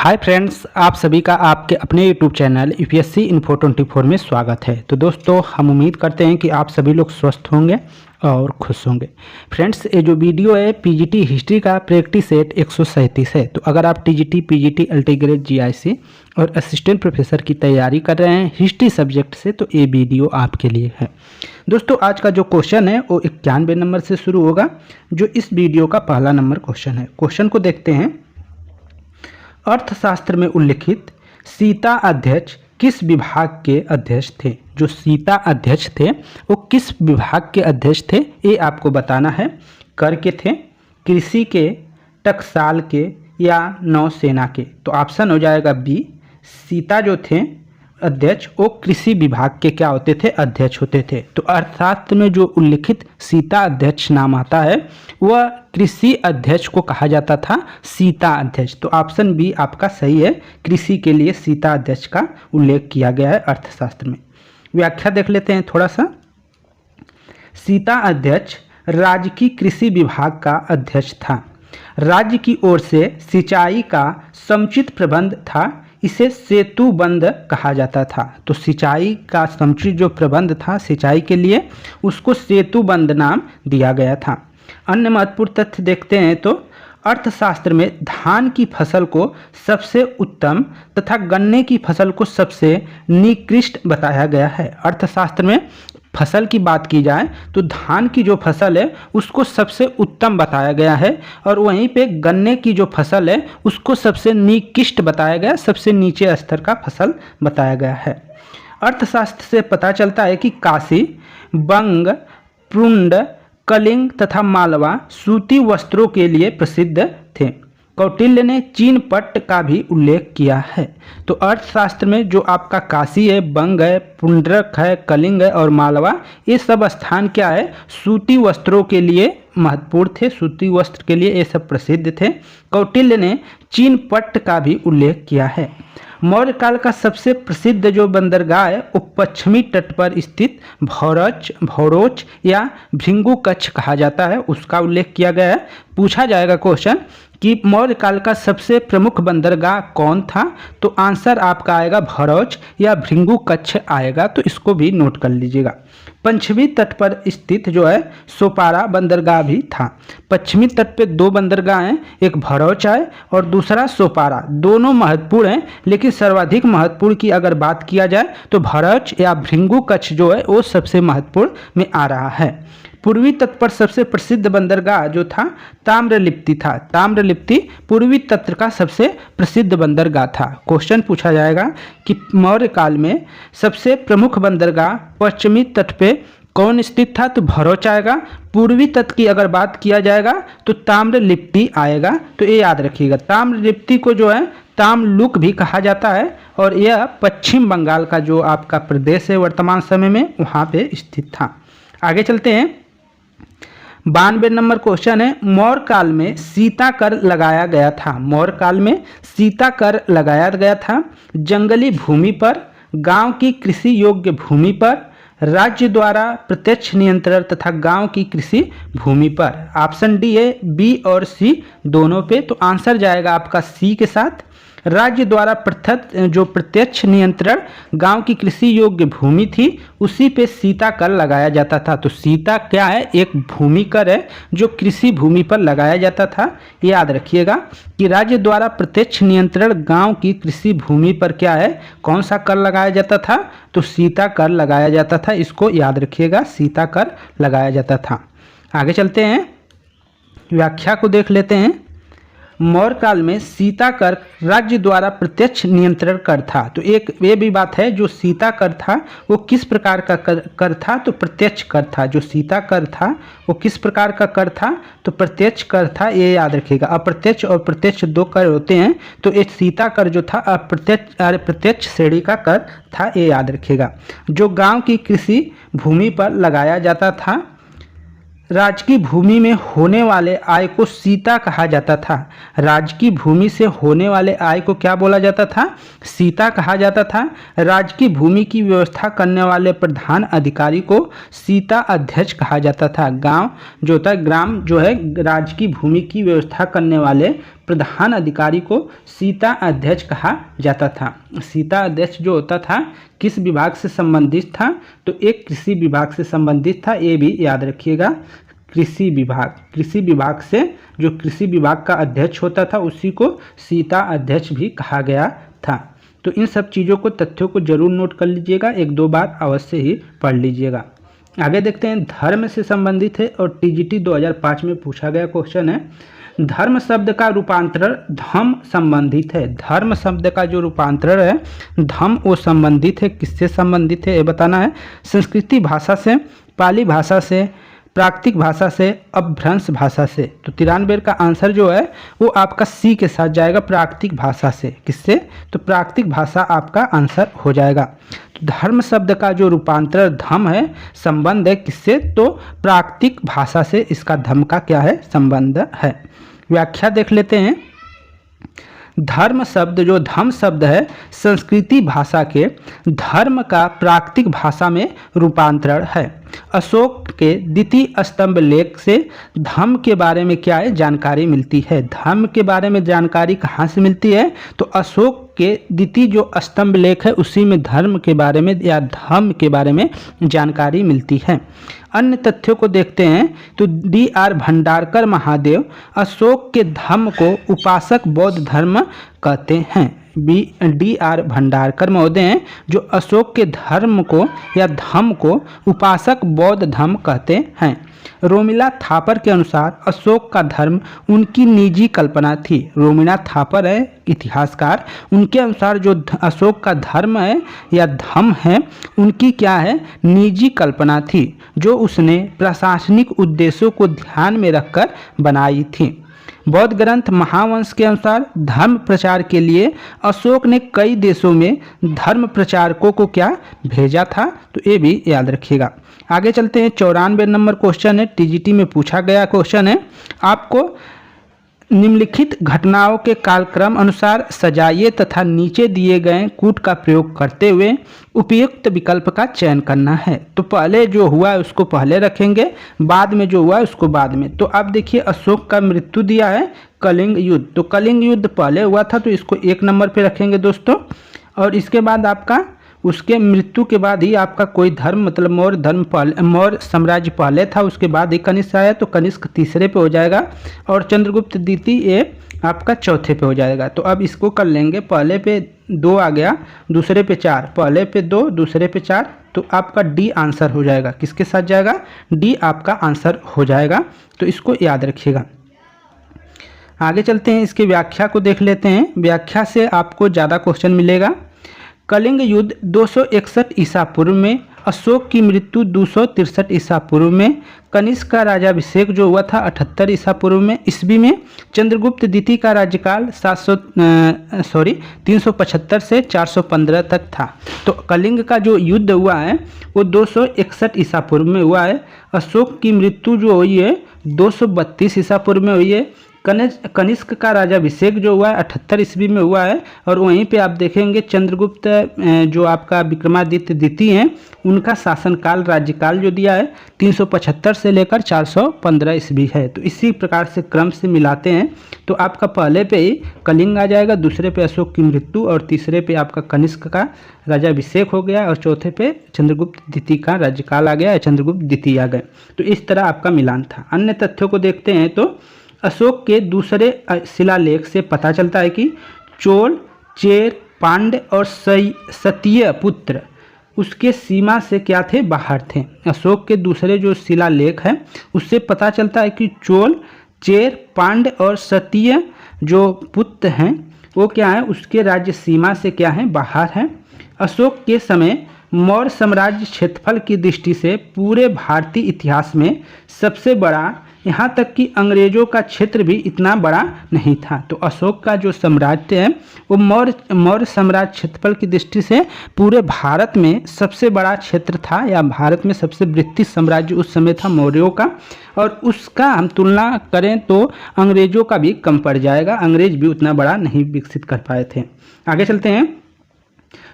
Hi friends, आप सभी का आपके अपने यूट्यूब चैनल यूपीएससी इन्फो 24 में स्वागत है। तो दोस्तों, हम उम्मीद करते हैं कि आप सभी लोग स्वस्थ होंगे और खुश होंगे। फ्रेंड्स, ये जो वीडियो है पीजीटी हिस्ट्री का प्रैक्टिस सेट 137 है। तो अगर आप टीजीटी, पीजीटी, अल्टीग्रेड, जीआईसी और असिस्टेंट प्रोफेसर की तैयारी कर रहे हैं हिस्ट्री सब्जेक्ट से, तो ये वीडियो आपके लिए है। दोस्तों, आज का जो क्वेश्चन है वो 91 नंबर से शुरू होगा, जो इस वीडियो का पहला नंबर क्वेश्चन है। क्वेश्चन को देखते हैं। अर्थशास्त्र में उल्लिखित सीता अध्यक्ष किस विभाग के अध्यक्ष थे? जो सीता अध्यक्ष थे वो किस विभाग के अध्यक्ष थे, ये आपको बताना है। कर के थे, कृषि के, टकसाल के या नौसेना के? तो ऑप्शन हो जाएगा बी। सीता जो थे अध्यक्ष वो कृषि विभाग के क्या होते थे? अध्यक्ष होते थे। तो अर्थशास्त्र में जो उल्लिखित सीता अध्यक्ष नाम आता है वह कृषि अध्यक्ष को कहा जाता था सीता अध्यक्ष। तो ऑप्शन बी आपका सही है। कृषि के लिए सीता अध्यक्ष का उल्लेख किया गया है अर्थशास्त्र में। व्याख्या देख लेते हैं थोड़ा सा। सीता अध्यक्ष राज्य की कृषि विभाग का अध्यक्ष था। राज्य की ओर से सिंचाई का समुचित प्रबंध था, इसे सेतुबंद कहा जाता था। तो सिंचाई का समुचित जो प्रबंध था सिंचाई के लिए, उसको सेतुबंद नाम दिया गया था। अन्य महत्वपूर्ण तथ्य देखते हैं तो अर्थशास्त्र में धान की फसल को सबसे उत्तम तथा गन्ने की फसल को सबसे निकृष्ट बताया गया है। अर्थशास्त्र में फसल की बात की जाए तो धान की जो फसल है उसको सबसे उत्तम बताया गया है, और वहीं पे गन्ने की जो फसल है उसको सबसे निकृष्ट बताया गया, सबसे नीचे स्तर का फसल बताया गया है। अर्थशास्त्र से पता चलता है कि काशी, बंग, पुंड, कलिंग तथा मालवा सूती वस्त्रों के लिए प्रसिद्ध थे। कौटिल्य ने चीन पट्ट का भी उल्लेख किया है। तो अर्थशास्त्र में जो आपका काशी है, बंग है, पुंडरक है, कलिंग है और मालवा, ये सब स्थान क्या है? सूती वस्त्रों के लिए महत्वपूर्ण थे, सूती वस्त्र के लिए ये सब प्रसिद्ध थे। कौटिल्य ने चीन पट्ट का भी उल्लेख किया है। मौर्य काल का सबसे प्रसिद्ध जो बंदरगाह है वो पश्चिमी तट पर स्थित भौरोच या भृंगुकच्छ कहा जाता है, उसका उल्लेख किया गया है। पूछा जाएगा क्वेश्चन कि मौर्य काल का सबसे प्रमुख बंदरगाह कौन था? तो आंसर आपका आएगा भौरोच या भृंगुकच्छ आएगा, तो इसको भी नोट कर लीजिएगा। पश्चिमी तट पर स्थित जो है सोपारा बंदरगाह भी था। पश्चिमी तट पे दो बंदरगाह हैं, एक भौरोच है और दूसरा सोपारा। दोनों महत्वपूर्ण हैं, लेकिन सर्वाधिक महत्वपूर्ण की अगर बात किया जाए तो भौरोच या भृंगुकच्छ जो है वो सबसे महत्वपूर्ण में आ रहा है। पूर्वी तट पर सबसे प्रसिद्ध बंदरगाह जो था ताम्रलिप्ति था। ताम्रलिप्ति पूर्वी तट का सबसे प्रसिद्ध बंदरगाह था। क्वेश्चन पूछा जाएगा कि मौर्य काल में सबसे प्रमुख बंदरगाह पश्चिमी तट पे कौन स्थित था? तो भौरोच आएगा। पूर्वी तट की अगर बात किया जाएगा तो ताम्रलिप्ति आएगा। तो ये याद रखिएगा। ताम्रलिप्ति को जो है ताम्रलुक भी कहा जाता है, और यह पश्चिम बंगाल का जो आपका प्रदेश है वर्तमान समय में, वहाँ पे स्थित था। आगे चलते हैं। 92 नंबर क्वेश्चन है। मौर्य काल में सीता कर लगाया गया था। मौर्य काल में सीता कर लगाया गया था जंगली भूमि पर, गांव की कृषि योग्य भूमि पर, राज्य द्वारा प्रत्यक्ष नियंत्रण तथा गांव की कृषि भूमि पर। ऑप्शन डी है, बी और सी दोनों पे। तो आंसर जाएगा आपका सी के साथ। राज्य द्वारा प्रत्यक्ष नियंत्रण गांव की कृषि योग्य भूमि थी, उसी पे सीता कर लगाया जाता था। तो सीता क्या है? एक भूमि कर है जो कृषि भूमि पर लगाया जाता था। याद रखिएगा कि राज्य द्वारा प्रत्यक्ष नियंत्रण गांव की कृषि भूमि पर क्या है? कौन सा कर लगाया जाता था? तो सीता कर लगाया जाता था। इसको याद रखिएगा, सीता कर लगाया जाता था। आगे चलते हैं, व्याख्या को देख लेते हैं। मौर्य काल में सीता कर राज्य द्वारा प्रत्यक्ष नियंत्रण कर था। तो एक ये भी बात है, जो सीता कर था वो किस प्रकार का कर था? तो प्रत्यक्ष कर था। जो सीता कर था वो किस प्रकार का कर था? तो प्रत्यक्ष कर था। ये याद रखिएगा। अप्रत्यक्ष और प्रत्यक्ष दो कर होते हैं, तो एक सीता कर जो था प्रत्यक्ष श्रेणी का कर था, ये याद रखिएगा। जो गाँव की कृषि भूमि पर लगाया जाता था। राजकीय भूमि में होने वाले आय को सीता कहा जाता था। राजकीय भूमि से होने वाले आय को क्या बोला जाता था? सीता कहा जाता था। राजकीय भूमि की व्यवस्था करने वाले प्रधान अधिकारी को सीता अध्यक्ष कहा जाता था। गांव जो था, ग्राम जो है राजकीय भूमि की व्यवस्था करने वाले प्रधान अधिकारी को सीता अध्यक्ष कहा जाता था। सीता अध्यक्ष जो होता था किस विभाग से संबंधित था, तो एक कृषि विभाग से संबंधित था, ये भी याद रखिएगा। कृषि विभाग से जो कृषि विभाग का अध्यक्ष होता था उसी को सीता अध्यक्ष भी कहा गया था। तो इन सब चीज़ों को, तथ्यों को जरूर नोट कर लीजिएगा, एक दो बार अवश्य ही पढ़ लीजिएगा। आगे देखते हैं, धर्म से संबंधित है और टीजीटी 2005 में पूछा गया क्वेश्चन है। धर्म शब्द का रूपांतरण धम संबंधित है। धर्म शब्द का जो रूपांतरण है धम, वो संबंधित है, किससे संबंधित है ये बताना है। संस्कृति भाषा से, पाली भाषा से, प्राकृतिक भाषा से, अपभ्रंश भाषा से। तो 93 का आंसर जो है वो आपका सी के साथ जाएगा, प्राकृतिक भाषा से। किससे? तो प्राकृतिक भाषा आपका आंसर हो जाएगा। तो धर्म शब्द का जो रूपांतरण धम है, संबंध है किससे? तो प्राकृतिक भाषा से इसका धम का क्या है? संबंध है। व्याख्या देख लेते हैं। धर्म शब्द जो धम शब्द है संस्कृति भाषा के धर्म का प्राकृतिक भाषा में रूपांतरण है। अशोक के द्वितीय स्तंभ लेख से धर्म के बारे में क्या है? जानकारी मिलती है। धर्म के बारे में जानकारी कहाँ से मिलती है? तो अशोक के द्वितीय जो स्तंभ लेख है उसी में धर्म के बारे में या धर्म के बारे में जानकारी मिलती है। अन्य तथ्यों को देखते हैं तो D.R. भंडारकर महादेव अशोक के धर्म को उपासक बौद्ध धर्म कहते हैं। D.R. भंडारकर महोदय हैं जो अशोक के धर्म को या धम्म को उपासक बौद्ध धर्म कहते हैं। रोमिला थापर के अनुसार अशोक का धर्म उनकी निजी कल्पना थी। रोमिला थापर है इतिहासकार, उनके अनुसार जो अशोक का धर्म है या धम्म है उनकी क्या है? निजी कल्पना थी, जो उसने प्रशासनिक उद्देश्यों को ध्यान में रखकर बनाई थी। बौद्ध ग्रंथ महावंश के अनुसार धर्म प्रचार के लिए अशोक ने कई देशों में धर्म प्रचारकों को क्या भेजा था, तो ये भी याद रखिएगा। आगे चलते हैं, 94 नंबर क्वेश्चन है, टीजीटी में पूछा गया क्वेश्चन है। आपको निम्नलिखित घटनाओं के कालक्रम अनुसार सजाइए तथा नीचे दिए गए कूट का प्रयोग करते हुए उपयुक्त विकल्प का चयन करना है। तो पहले जो हुआ है उसको पहले रखेंगे, बाद में जो हुआ है उसको बाद में। तो अब देखिए अशोक का मृत्यु दिया है कलिंग युद्ध, तो कलिंग युद्ध पहले हुआ था तो इसको 1 नंबर पे रखेंगे दोस्तों। और इसके बाद आपका उसके मृत्यु के बाद ही आपका कोई धर्म मतलब मौर्य साम्राज्य पहले था, उसके बाद ही कनिष्क आया तो कनिष्क तीसरे पे हो जाएगा और चंद्रगुप्त द्वितीय ये आपका चौथे पे हो जाएगा। तो अब इसको कर लेंगे, पहले पे 2 आ गया, दूसरे पे 4, पहले पे 2 दूसरे पे 4, तो आपका डी आंसर हो जाएगा। किसके साथ जाएगा? डी आपका आंसर हो जाएगा, तो इसको याद रखिएगा। आगे चलते हैं, इसकी व्याख्या को देख लेते हैं। व्याख्या से आपको ज़्यादा क्वेश्चन मिलेगा। कलिंग युद्ध 261 ईसा पूर्व में, अशोक की मृत्यु 263 ईसा पूर्व में, कनिष्क का राजाभिषेक जो हुआ था 78 ईसा पूर्व में ईस्वी में, चंद्रगुप्त द्वितीय का राज्यकाल 375 से 415 तक था। तो कलिंग का जो युद्ध हुआ है वो 261 ईसा पूर्व में हुआ है। अशोक की मृत्यु जो हुई है 232 ईसा पूर्व में हुई है। कनिष्क का राजाभिषेक जो हुआ है 78 ईस्वी में हुआ है। और वहीं पे आप देखेंगे चंद्रगुप्त जो आपका विक्रमादित्य द्वितीय हैं उनका शासनकाल राज्यकाल जो दिया है 375 से लेकर 415 ईस्वी है। तो इसी प्रकार से क्रम से मिलाते हैं तो आपका पहले पे ही कलिंग आ जाएगा, दूसरे पे अशोक की मृत्यु और तीसरे पे आपका कनिष्क का राजाभिषेक हो गया और चौथे पे चंद्रगुप्त द्वितीय का राज्यकाल आ गया, चंद्रगुप्त द्वितीय आ गए। तो इस तरह आपका मिलान था। अन्य तथ्यों को देखते हैं तो अशोक के दूसरे शिलालेख से पता चलता है कि चोल, चेर, पांड्य और सतीय पुत्र उसके सीमा से क्या थे? बाहर थे। अशोक के दूसरे जो शिलालेख है उससे पता चलता है कि चोल, चेर, पांड्य और सतीय जो पुत्र हैं वो क्या है? उसके राज्य सीमा से क्या है? बाहर हैं। अशोक के समय मौर्य साम्राज्य क्षेत्रफल की दृष्टि से पूरे भारतीय इतिहास में सबसे बड़ा, यहाँ तक कि अंग्रेजों का क्षेत्र भी इतना बड़ा नहीं था। तो अशोक का जो साम्राज्य है वो मौर्य साम्राज्य क्षेत्रफल की दृष्टि से पूरे भारत में सबसे बड़ा क्षेत्र था, या भारत में सबसे बृहत साम्राज्य उस समय था मौर्यों का। और उसका हम तुलना करें तो अंग्रेजों का भी कम पड़ जाएगा, अंग्रेज भी उतना बड़ा नहीं विकसित कर पाए थे। आगे चलते हैं।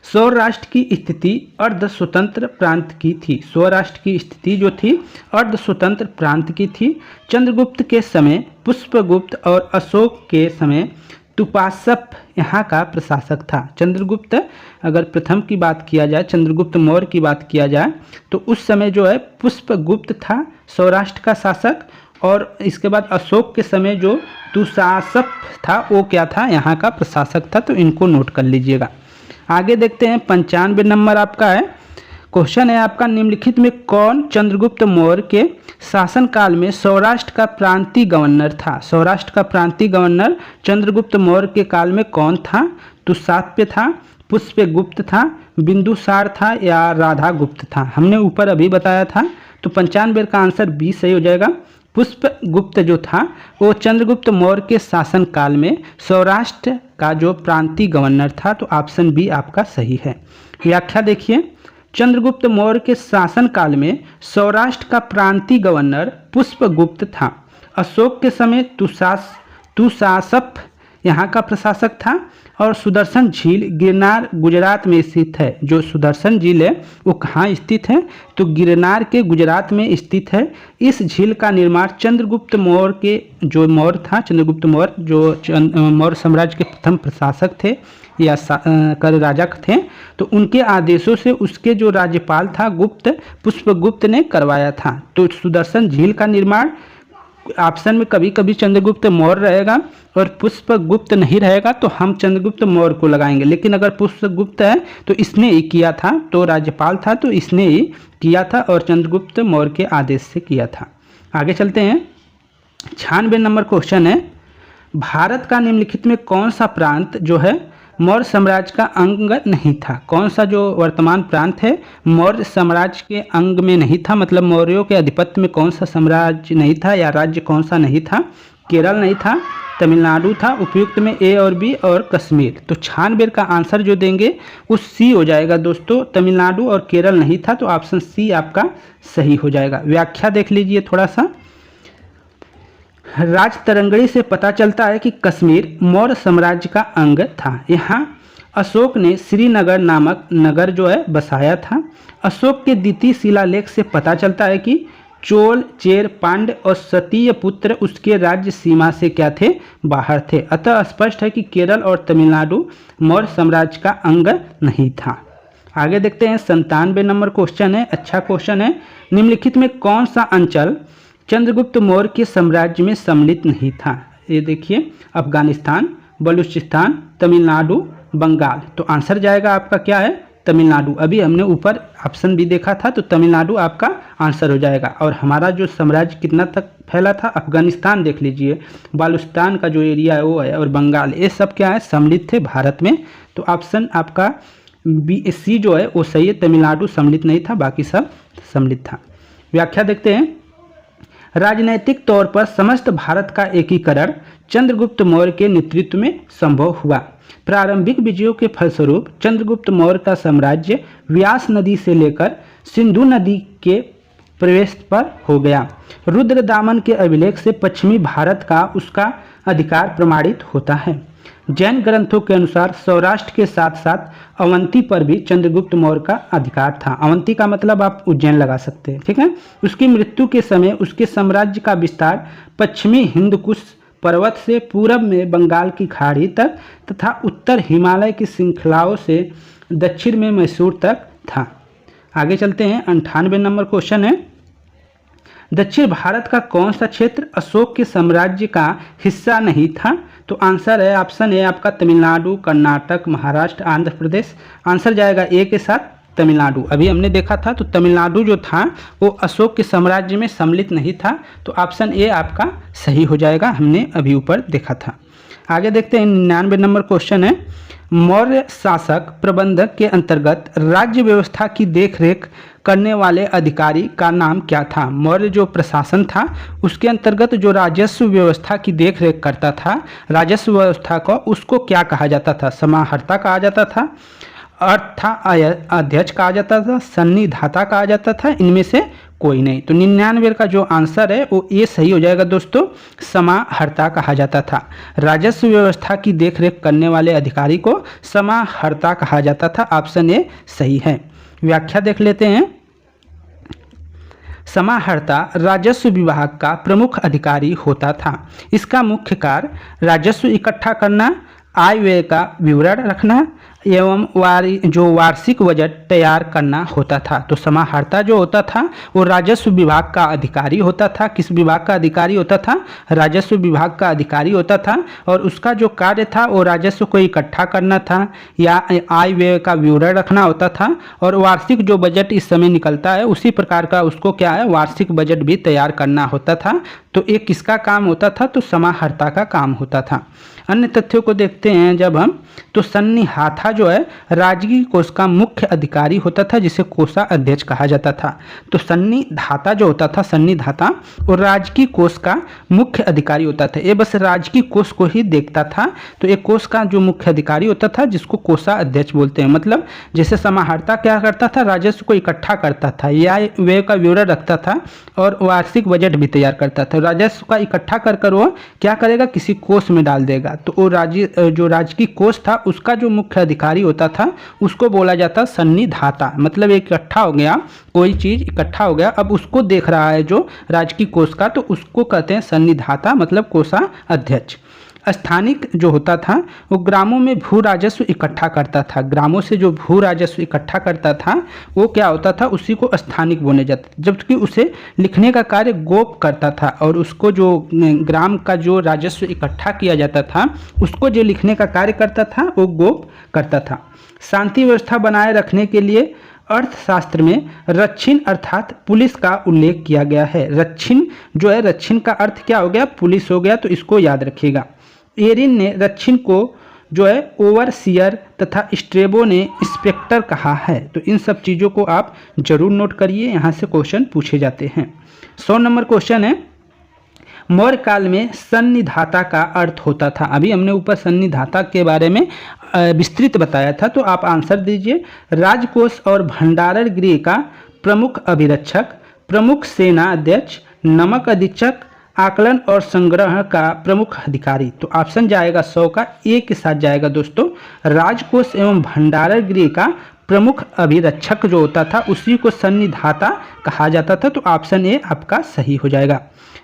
सौराष्ट्र की स्थिति अर्ध स्वतंत्र प्रांत की थी। सौराष्ट्र की स्थिति जो थी अर्ध स्वतंत्र प्रांत की थी। चंद्रगुप्त के समय पुष्पगुप्त और अशोक के समय तुपासप यहाँ का प्रशासक था। चंद्रगुप्त अगर प्रथम की बात किया जाए, चंद्रगुप्त मौर्य की बात किया जाए तो उस समय जो है पुष्पगुप्त था सौराष्ट्र का शासक, और इसके बाद अशोक के समय जो तुसासप था वो क्या था, यहाँ का प्रशासक था। तो इनको नोट कर लीजिएगा। आगे देखते हैं 95 नंबर आपका है। क्वेश्चन है आपका, निम्नलिखित में कौन चंद्रगुप्त मौर्य के शासनकाल में सौराष्ट्र का प्रांतीय गवर्नर था। सौराष्ट्र का प्रांतीय गवर्नर चंद्रगुप्त मौर्य के काल में कौन था? तुसाप्य था, पुष्पगुप्त था, बिंदुसार था या राधागुप्त था। हमने ऊपर अभी बताया था। तो 95 का आंसर बी सही हो जाएगा। पुष्पगुप्त जो था वो चंद्रगुप्त मौर्य के शासनकाल में सौराष्ट्र का जो प्रांतीय गवर्नर था। तो ऑप्शन बी आपका सही है। व्याख्या देखिए, चंद्रगुप्त मौर्य के शासनकाल में सौराष्ट्र का प्रांतीय गवर्नर पुष्पगुप्त था। अशोक के समय तुसासप यहाँ का प्रशासक था, और सुदर्शन झील गिरनार गुजरात में स्थित है। जो सुदर्शन झील है वो कहाँ स्थित है? तो गिरनार के गुजरात में स्थित है। इस झील का निर्माण चंद्रगुप्त मौर्य के जो मौर्य था, चंद्रगुप्त मौर्य जो मौर्य साम्राज्य के प्रथम प्रशासक थे या कर राजा थे, तो उनके आदेशों से उसके जो राज्यपाल था पुष्पगुप्त ने करवाया था। तो सुदर्शन झील का निर्माण ऑप्शन में कभी कभी चंद्रगुप्त मौर्य रहेगा और पुष्पगुप्त नहीं रहेगा, तो हम चंद्रगुप्त मौर्य को लगाएंगे। लेकिन अगर पुष्पगुप्त है तो इसने ही किया था, तो राज्यपाल था तो इसने ही किया था और चंद्रगुप्त मौर्य के आदेश से किया था। आगे चलते हैं। 96 नंबर क्वेश्चन है, भारत का निम्नलिखित में कौन सा प्रांत जो है मौर्य साम्राज्य का अंग नहीं था। कौन सा जो वर्तमान प्रांत है मौर्य साम्राज्य के अंग में नहीं था, मतलब मौर्यों के आधिपत्य में कौन सा साम्राज्य नहीं था या राज्य कौन सा नहीं था? केरल नहीं था, तमिलनाडु था, उपयुक्त में ए और बी और कश्मीर। तो 96 का आंसर जो देंगे वो सी हो जाएगा दोस्तों। तमिलनाडु और केरल नहीं था, तो ऑप्शन सी आपका सही हो जाएगा। व्याख्या देख लीजिए थोड़ा सा। राजतरंगिणी से पता चलता है कि कश्मीर मौर्य साम्राज्य का अंग था। यहाँ अशोक ने श्रीनगर नामक नगर जो है बसाया था। अशोक के द्वितीय शिलालेख से पता चलता है कि चोल, चेर, पांड्य और सतीय पुत्र उसके राज्य सीमा से क्या थे? बाहर थे। अतः स्पष्ट है कि केरल और तमिलनाडु मौर्य साम्राज्य का अंग नहीं था। आगे देखते हैं 97 नंबर क्वेश्चन है। अच्छा क्वेश्चन है, निम्नलिखित में कौन सा अंचल चंद्रगुप्त मौर्य के साम्राज्य में सम्मिलित नहीं था? ये देखिए, अफगानिस्तान, बलूचिस्तान, तमिलनाडु, बंगाल। तो आंसर जाएगा आपका क्या है? तमिलनाडु। अभी हमने ऊपर ऑप्शन भी देखा था, तो तमिलनाडु आपका आंसर हो जाएगा। और हमारा जो साम्राज्य कितना तक फैला था? अफगानिस्तान देख लीजिए, बालूचिस्तान का जो एरिया है वो है, और बंगाल, ये सब क्या है? सम्मिलित थे भारत में। तो ऑप्शन आपका बी सी जो है वो सही है। तमिलनाडु सम्मिलित नहीं था, बाकी सब सम्मिलित था। व्याख्या देखते हैं। राजनैतिक तौर पर समस्त भारत का एकीकरण चंद्रगुप्त मौर्य के नेतृत्व में संभव हुआ। प्रारंभिक विजयों के फलस्वरूप चंद्रगुप्त मौर्य का साम्राज्य व्यास नदी से लेकर सिंधु नदी के प्रवेश पर हो गया। रुद्रदामन के अभिलेख से पश्चिमी भारत का उसका अधिकार प्रमाणित होता है। जैन ग्रंथों के अनुसार सौराष्ट्र के साथ साथ अवंती पर भी चंद्रगुप्त मौर्य का अधिकार था। अवंती का मतलब आप उज्जैन लगा सकते हैं, ठीक है। उसकी मृत्यु के समय उसके साम्राज्य का विस्तार पश्चिमी हिंदकुश पर्वत से पूरब में बंगाल की खाड़ी तक तथा उत्तर हिमालय की श्रृंखलाओं से दक्षिण में मैसूर तक था। आगे चलते हैं। 98 नंबर क्वेश्चन है, दक्षिण भारत का कौन सा क्षेत्र अशोक के साम्राज्य का हिस्सा नहीं था? तो आंसर है ऑप्शन ए आपका तमिलनाडु, कर्नाटक, महाराष्ट्र, आंध्र प्रदेश। आंसर जाएगा ए के साथ तमिलनाडु। अभी हमने देखा था, तो तमिलनाडु जो था वो अशोक के साम्राज्य में सम्मिलित नहीं था, तो ऑप्शन ए आपका सही हो जाएगा। हमने अभी ऊपर देखा था। आगे देखते हैं। 99 नंबर क्वेश्चन है, मौर्य शासक प्रबंधक के अंतर्गत राज्य व्यवस्था की देखरेख करने वाले अधिकारी का नाम क्या था? मौर्य जो प्रशासन था उसके अंतर्गत जो राजस्व व्यवस्था की देखरेख करता था, राजस्व व्यवस्था को उसको क्या कहा जाता था? समाहर्ता कहा जाता था, अध्यक्ष कहा जाता था, सन्निधाता कहा जाता था, इनमें से कोई नहीं। तो 99 का जो आंसर है वो ये सही हो जाएगा दोस्तों, समाहर्ता कहा जाता था। राजस्व व्यवस्था की देखरेख करने वाले अधिकारी को समाहर्ता कहा जाता था। ऑप्शन ए सही है। व्याख्या देख लेते हैं। समाहर्ता राजस्व विभाग का प्रमुख अधिकारी होता था। इसका मुख्य कार्य राजस्व इकट्ठा करना, आय व्यय का विवरण रखना एवं वार्षिक बजट तैयार करना होता था। तो समाहर्ता जो होता था वो राजस्व विभाग का अधिकारी होता था। किस विभाग का अधिकारी होता था? राजस्व विभाग का अधिकारी होता था। और उसका जो कार्य था वो राजस्व को इकट्ठा करना था या आय व्यय का विवरण रखना होता था। और वार्षिक जो बजट इस समय निकलता है उसी प्रकार का उसको क्या है, वार्षिक बजट भी तैयार करना होता था। तो ये किसका काम होता था? तो समाहर्ता का काम होता था। अन्य तथ्यों को देखते हैं जब हम, तो सन्निहाता जो है राजकीय कोष का मुख्य अधिकारी होता था, जिसे कोषाध्यक्ष कहा जाता था। तो सन्निधाता जो होता था, सन्निधाता और राजकीय कोष का मुख्य अधिकारी होता था। ये बस राजकीय कोष को ही देखता था। तो एक कोष का जो मुख्य अधिकारी होता था जिसको कोषाध्यक्ष बोलते हैं। मतलब जैसे समाहर्ता क्या करता था, राजस्व को इकट्ठा करता था या व्यय का विवरण रखता था और वार्षिक बजट भी तैयार करता था। राजस्व का इकट्ठा कर वो क्या करेगा, किसी कोष में डाल देगा। तो वो जो राजकीय कोष था उसका जो मुख्य अधिकारी होता था उसको बोला जाता सन्निधाता। मतलब इकट्ठा हो गया, कोई चीज इकट्ठा हो गया, अब उसको देख रहा है जो राजकीय कोष का, तो उसको कहते हैं सन्निधाता, मतलब कोषाध्यक्ष। स्थानिक जो होता था वो ग्रामों में भू राजस्व इकट्ठा करता था। ग्रामों से जो भू राजस्व इकट्ठा करता था वो क्या होता था, उसी को स्थानिक बोले जाता था। जबकि उसे लिखने का कार्य गोप करता था। और उसको जो ग्राम का जो राजस्व इकट्ठा किया जाता था उसको जो लिखने का कार्य करता था वो गोप करता था। शांति व्यवस्था बनाए रखने के लिए अर्थशास्त्र में रक्षिण अर्थात पुलिस का उल्लेख किया गया है। रक्षिण जो है, रक्षिण का अर्थ क्या हो गया, पुलिस हो गया। तो इसको याद रखिएगा। एरिन ने रक्षिण को जो है ओवरसियर तथा स्ट्रेबो ने इंस्पेक्टर कहा है। तो इन सब चीज़ों को आप जरूर नोट करिए, यहाँ से क्वेश्चन पूछे जाते हैं। 100 नंबर क्वेश्चन है, मौर्य काल में सन्निधाता का अर्थ होता था। अभी हमने ऊपर सन्निधाता के बारे में विस्तृत बताया था। तो आप आंसर दीजिए। राजकोष और भंडारण गृह का प्रमुख अभिरक्षक, प्रमुख सेना अध्यक्ष, नमक अधीक्षक, आकलन और संग्रह का प्रमुख अधिकारी। तो ऑप्शन जाएगा 100 का ए के साथ जाएगा दोस्तों। राजकोष एवं भंडारण गृह का प्रमुख अभिरक्षक जो होता था उसी को सन्निधाता कहा जाता था। तो ऑप्शन ए आपका सही हो जाएगा।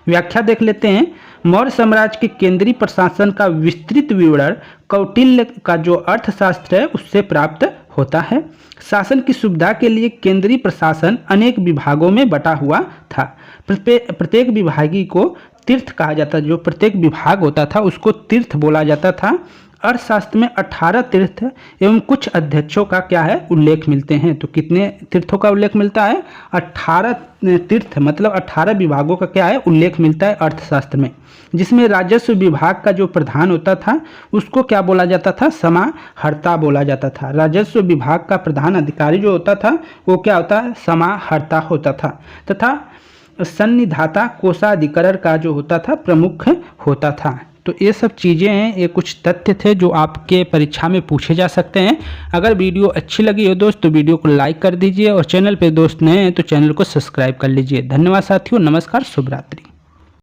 व्याख्या देख लेते हैं। मौर्य साम्राज्य के केंद्रीय प्रशासन का विस्तृत विवरण कौटिल्य का जो अर्थशास्त्र है उससे प्राप्त होता है। शासन की सुविधा के लिए केंद्रीय प्रशासन अनेक विभागों में बटा हुआ था। प्रत्येक विभागी को तीर्थ कहा जाता। जो प्रत्येक विभाग होता था उसको तीर्थ बोला जाता था। अर्थशास्त्र में 18 तीर्थ एवं कुछ अध्यक्षों का क्या है, उल्लेख मिलते हैं। तो कितने तीर्थों का उल्लेख मिलता है? 18 तीर्थ, मतलब 18 विभागों का क्या है, उल्लेख मिलता है अर्थशास्त्र में। जिसमें राजस्व विभाग का जो प्रधान होता था उसको क्या बोला जाता था, समाहर्ता बोला जाता था। राजस्व विभाग का प्रधान अधिकारी जो होता था वो क्या होता है, समाहर्ता होता था। तथा सन्निधाता कोषाधिकरण का जो होता था प्रमुख होता था। तो ये सब चीज़ें हैं, ये कुछ तथ्य थे जो आपके परीक्षा में पूछे जा सकते हैं। अगर वीडियो अच्छी लगी हो दोस्त तो वीडियो को लाइक कर दीजिए और चैनल पे दोस्त नए हैं तो चैनल को सब्सक्राइब कर लीजिए। धन्यवाद साथियों, नमस्कार, शुभ रात्रि।